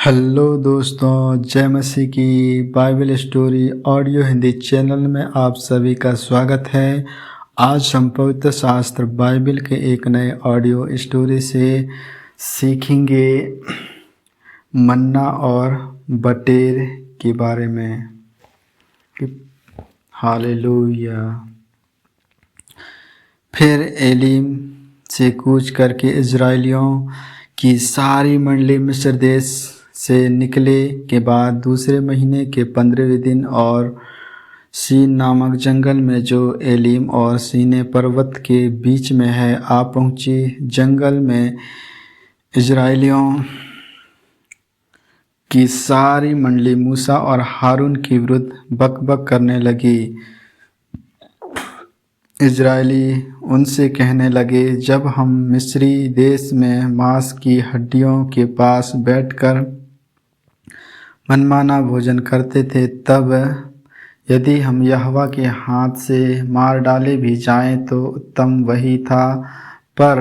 Hello दोस्तों, जय मसीह की Bible story audio Hindi channel में आप सभी का स्वागत है। आज हम पवित्र शास्त्र बाइबल के एक नए ऑडियो स्टोरी से सीखेंगे मन्ना और बटेर के बारे में। हालेलुया। फिर एलीम से कूच करके इज़राइलियों की सारी मंडली मिस्र देश से निकले के बाद दूसरे महीने के 15वें दिन और सीन नामक जंगल में जो एलीम और सीने पर्वत के बीच में है आ पहुँची। जंगल में इज़राइलियों की सारी मंडली मूसा और हारून के विरुद्ध बकबक करने लगी। इज़राइली उनसे कहने लगे, जब हम मिस्री देश में मांस की हड्डियों के पास बैठकर मनमाना भोजन करते थे, तब यदि हम यहोवा के हाथ से मार डाले भी जाएं तो उत्तम वही था। पर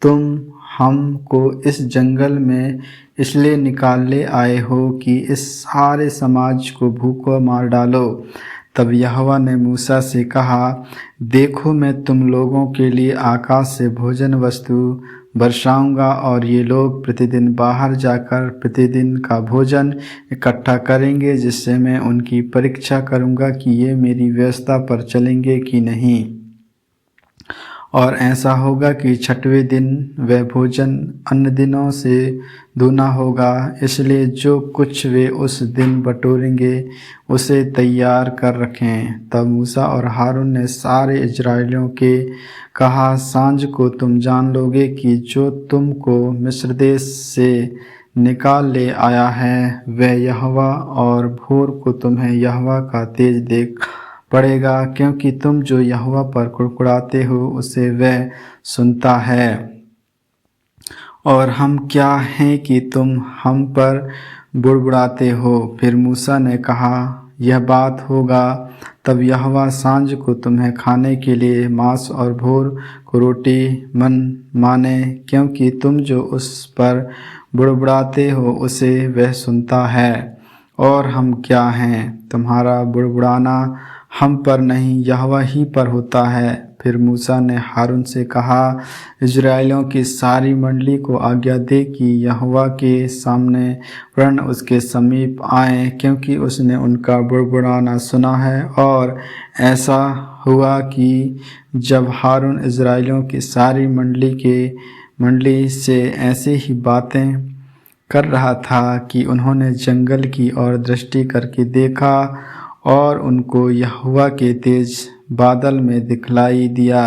तुम हमको इस जंगल में इसलिए निकाल ले आए हो कि इस सारे समाज को भूखों मार डालो। तब यहोवा ने मूसा से कहा, देखो मैं तुम लोगों के लिए आकाश से भोजन वस्तु बरसाऊंगा और ये लोग प्रतिदिन बाहर जाकर प्रतिदिन का भोजन इकट्ठा करेंगे, जिससे मैं उनकी परीक्षा करूंगा कि ये मेरी व्यवस्था पर चलेंगे कि नहीं। और ऐसा होगा कि छठवें दिन वह भोजन अन्य दिनों से दूना होगा, इसलिए जो कुछ वे उस दिन बटोरेंगे उसे तैयार कर रखें। तब मूसा और हारून ने सारे इजराइलियों के कहा, सांझ को तुम जान लोगे कि जो तुमको मिस्र देश से निकाल ले आया है वह यहोवा, और भोर को तुम्हें यहोवा का तेज देख पड़ेगा, क्योंकि तुम जो यहोवा पर कुड़कुड़ाते हो उसे वह सुनता है। और हम क्या हैं कि तुम हम पर बुड़बुड़ाते हो। फिर मूसा ने कहा, यह बात होगा तब यहोवा सांझ को तुम्हें खाने के लिए मांस और भोर को रोटी मन माने, क्योंकि तुम जो उस पर बुड़बुड़ाते हो उसे वह सुनता है। और हम क्या हैं, तुम्हारा बुड़बुड़ाना हम पर नहीं यहोवा ही पर होता है। फिर मूसा ने हारून से कहा, इजराइलियों की सारी मंडली को आज्ञा दे कि यहोवा के सामने वरन उसके समीप आए, क्योंकि उसने उनका बुड़बुड़ाना सुना है। और ऐसा हुआ कि जब हारून इजराइलियों की सारी मंडली से ऐसे ही बातें कर रहा था कि उन्होंने जंगल की ओर दृष्टि करके देखा, और उनको यहोवा के तेज बादल में दिखलाई दिया।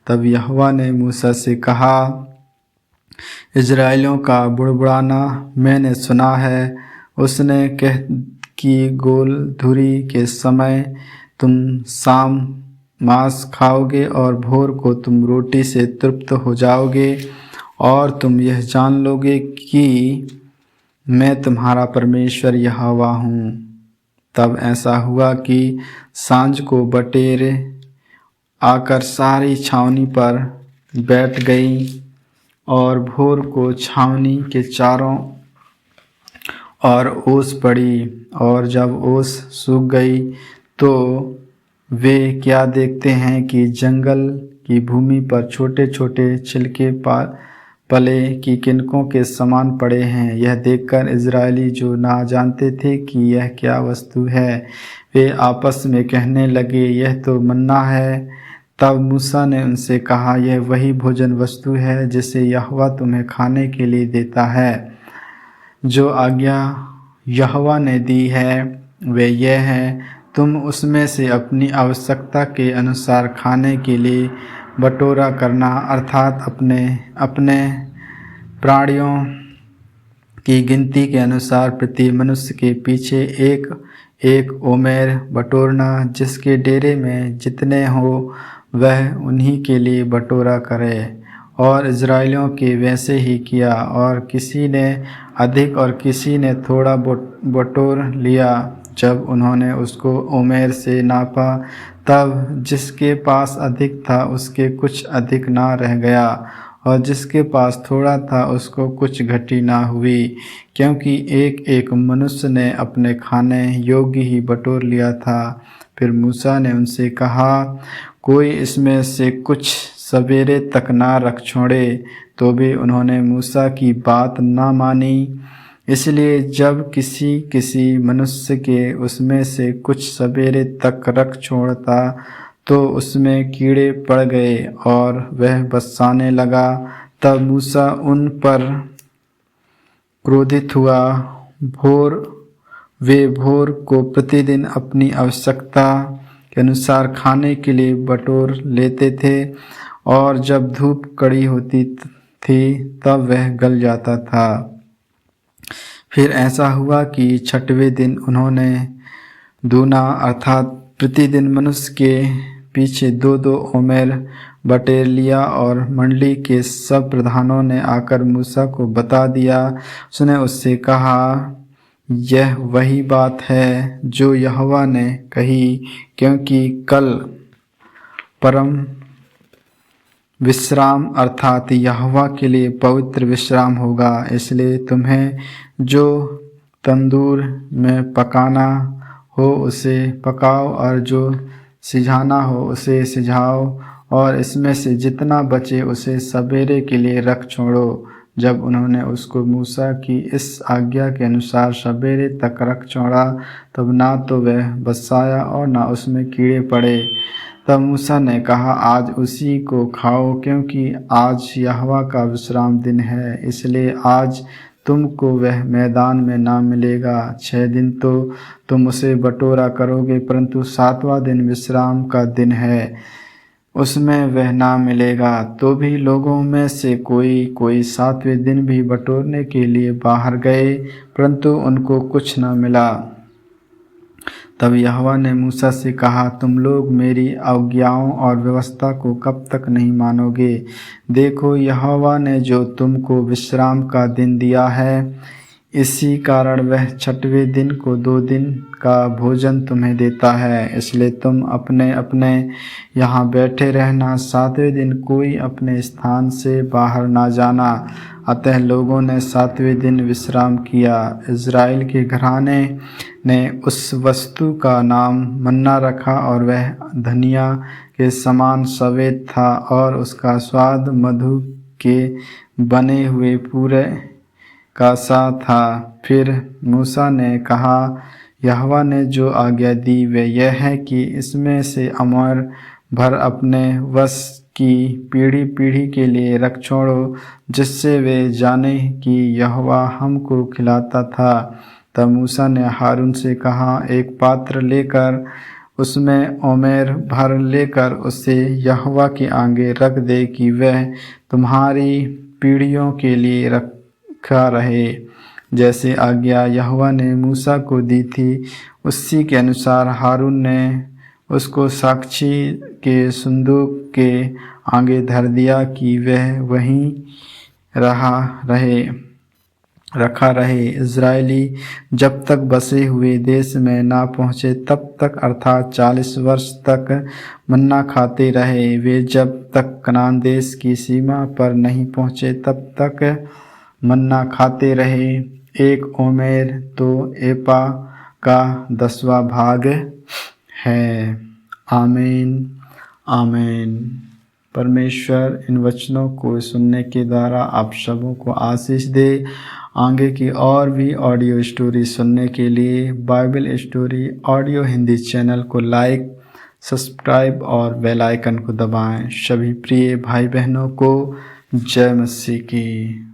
तब यहोवा ने मूसा से कहा, इजराइलियों का बुड़बुड़ाना मैंने सुना है। उसने कह कि गोल धुरी के समय तुम शाम मांस खाओगे और भोर को तुम रोटी से तृप्त हो जाओगे, और तुम यह जान लोगे कि मैं तुम्हारा परमेश्वर यहोवा हूँ। तब ऐसा हुआ कि सांझ को बटेर आकर सारी छावनी पर बैठ गई, और भोर को छावनी के चारों ओर ओस पड़ी। और जब ओस सूख गई तो वे क्या देखते हैं कि जंगल की भूमि पर छोटे छोटे छिलके पले की किनकों के समान पड़े हैं। यह देखकर इजरायली जो ना जानते थे कि यह क्या वस्तु है, वे आपस में कहने लगे, यह तो मन्ना है। तब मूसा ने उनसे कहा, यह वही भोजन वस्तु है जिसे यहोवा तुम्हें खाने के लिए देता है। जो आज्ञा यहोवा ने दी है वे यह है, तुम उसमें से अपनी आवश्यकता के अनुसार खाने के लिए बटोरा करना, अर्थात अपने अपने प्राणियों की गिनती के अनुसार प्रति मनुष्य के पीछे एक एक ओमेर बटोरना। जिसके डेरे में जितने हो वह उन्हीं के लिए बटोरा करे। और इजराइलियों के वैसे ही किया, और किसी ने अधिक और किसी ने थोड़ा बटोर लिया। जब उन्होंने उसको ओमेर से नापा, तब जिसके पास अधिक था उसके कुछ अधिक ना रह गया, और जिसके पास थोड़ा था उसको कुछ घटी ना हुई, क्योंकि एक एक मनुष्य ने अपने खाने योग्य ही बटोर लिया था। फिर मूसा ने उनसे कहा, कोई इसमें से कुछ सवेरे तक ना रख छोड़े। तो भी उन्होंने मूसा की बात ना मानी। इसलिए जब किसी किसी मनुष्य के उसमें से कुछ सवेरे तक रख छोड़ता तो उसमें कीड़े पड़ गए और वह बरसाने लगा। तब मूसा उन पर क्रोधित हुआ। वे भोर को प्रतिदिन अपनी आवश्यकता के अनुसार खाने के लिए बटोर लेते थे, और जब धूप कड़ी होती थी तब वह गल जाता था। फिर ऐसा हुआ कि छठवें दिन उन्होंने दूना अर्थात प्रतिदिन मनुष्य के पीछे 2-2 ओमेर बटेर लिया, और मंडली के सब प्रधानों ने आकर मूसा को बता दिया। उसने उससे कहा, यह वही बात है जो यहोवा ने कही, क्योंकि कल परम विश्राम अर्थात यहोवा के लिए पवित्र विश्राम होगा। इसलिए तुम्हें जो तंदूर में पकाना हो उसे पकाओ, और जो सिझाना हो उसे सिझाओ, और इसमें से जितना बचे उसे सवेरे के लिए रख छोड़ो। जब उन्होंने उसको मूसा की इस आज्ञा के अनुसार सवेरे तक रख छोड़ा, तब ना तो वह बसाया और ना उसमें कीड़े पड़े। तब मूसा ने कहा, आज उसी को खाओ, क्योंकि आज यहोवा का विश्राम दिन है। इसलिए आज तुमको वह मैदान में ना मिलेगा। 6 दिन तो तुम उसे बटोरा करोगे, परंतु 7वां दिन विश्राम का दिन है, उसमें वह ना मिलेगा। तो भी लोगों में से कोई कोई 7वें दिन भी बटोरने के लिए बाहर गए, परंतु उनको कुछ न मिला। तब यहोवा ने मूसा से कहा, तुम लोग मेरी आज्ञाओं और व्यवस्था को कब तक नहीं मानोगे? देखो, यहोवा ने जो तुमको विश्राम का दिन दिया है, इसी कारण वह 6वें दिन को 2 दिन का भोजन तुम्हें देता है। इसलिए तुम अपने अपने यहाँ बैठे रहना, 7वें दिन कोई अपने स्थान से बाहर ना जाना। अतः लोगों ने 7वें दिन विश्राम किया। इज़राइल के घराने ने उस वस्तु का नाम मन्ना रखा, और वह धनिया के समान सफ़ेद था, और उसका स्वाद मधु के बने हुए पूरे का सा था। फिर मूसा ने कहा, यहोवा ने जो आज्ञा दी वह यह है कि इसमें से अमर भर अपने वश की पीढ़ी पीढ़ी के लिए रख छोड़ो, जिससे वे जाने कि यहोवा हमको खिलाता था। तब मूसा ने हारून से कहा, एक पात्र लेकर उसमें ओमेर भर लेकर उसे यहोवा के आगे रख दे, कि वह तुम्हारी पीढ़ियों के लिए रखा रहे। जैसे आज्ञा यहोवा ने मूसा को दी थी, उसी के अनुसार हारून ने उसको साक्षी के संदूक के आगे धर दिया, कि वह वहीं रखा रहे। इज़राइली जब तक बसे हुए देश में ना पहुँचे तब तक अर्थात 40 वर्ष तक मन्ना खाते रहे। वे जब तक कनान देश की सीमा पर नहीं पहुँचे तब तक मन्ना खाते रहे। 1 ओमेर तो एपा का 10वां भाग है। आमीन आमीन। परमेश्वर इन वचनों को सुनने के द्वारा आप सबों को आशीष दे। आगे की और भी ऑडियो स्टोरी सुनने के लिए Bible story audio Hindi channel को लाइक, सब्सक्राइब और बेल आइकन को दबाएं। सभी प्रिय भाई बहनों को जय मसीह की।